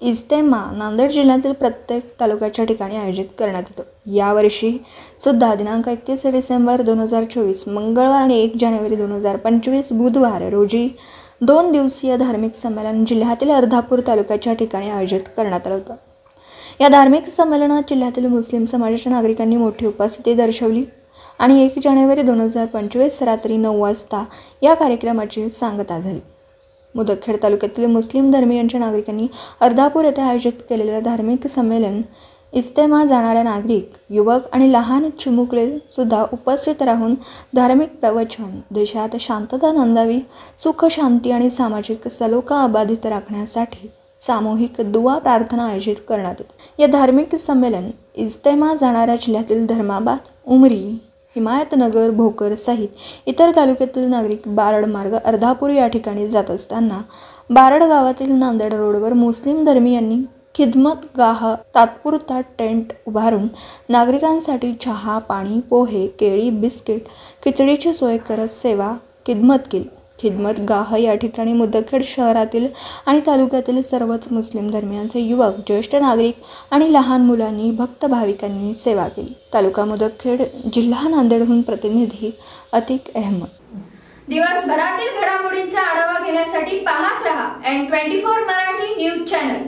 इज्तेमा नांदेड जिल्ह्यातील प्रत्येक तालुक्याच्या ठिकाणी आयोजित करण्यात येतो। यावर्षी सुद्धा दिनांक 31 डिसेंबर 2024 मंगळवार आणि 1 जानेवारी 2025 बुधवार रोजी 2 दिवसीय धार्मिक संमेलन जिल्ह्यातील अर्धापूर तालुक्याच्या ठिकाणी आयोजित करण्यात आले होते। या धार्मिक संमेलनात जिल्ह्यातील मुस्लिम समाजाच्या नागरिकांनी मोठी उपस्थिती दर्शवली आणि 1 जानेवारी 2025 रात्री 9 वाजता या कार्यक्रमाची सांगता झाली। मुदखेड तालुक्यातील मुस्लिम धर्मीयांच्या नागरिकांनी अर्धापूर येथे आयोजित केलेल्या धार्मिक संमेलन इज्तेमा जाणाऱ्या नागरिक, युवक आणि लहान चिमुकले सुद्धा उपस्थित राहून धार्मिक प्रवचन, देशात शांतता नांदावी, सुख शांती आणि सामाजिक सलोखा अबाधित राखण्यासाठी सामूहिक दुआ प्रार्थना आयोजित करण्यात येते। या धार्मिक संमेलन इज्तेमा जाणाऱ्या जिल्ह्यातील धर्माबाद, उमरी, हिमायतनगर, भोकर सहित इतर तालुक्यातील नागरिक बारड मार्ग अर्धापूर या ठिकाणी जात असताना बारड गावातील नांदेड रोडवर मुस्लिम धर्मीयांनी खिदमत गाह तात्पुरता टेंट उभारून नागरिकांसाठी चहा, पाणी, पोहे, केळी, बिस्किट, खिचडीची सोय करत सेवा खिदमत केली। खिदमत गाह या ठिकाणी मुदखेड शहरातील आणि तालुक्यातील सर्वच मुस्लिम धर्मियांचे युवक, ज्येष्ठ नागरिक आणि लहान मुलांनी, भक्त भाविकांनी सेवा केली। तालुका मुदखेड, जिल्हा नांदेडहून प्रतिनिधी अतिक अहमद। दिवसभरातील घडामोडींचा आढावा घेण्यासाठी पाहत रहा N24 मराठी न्यूज चॅनल।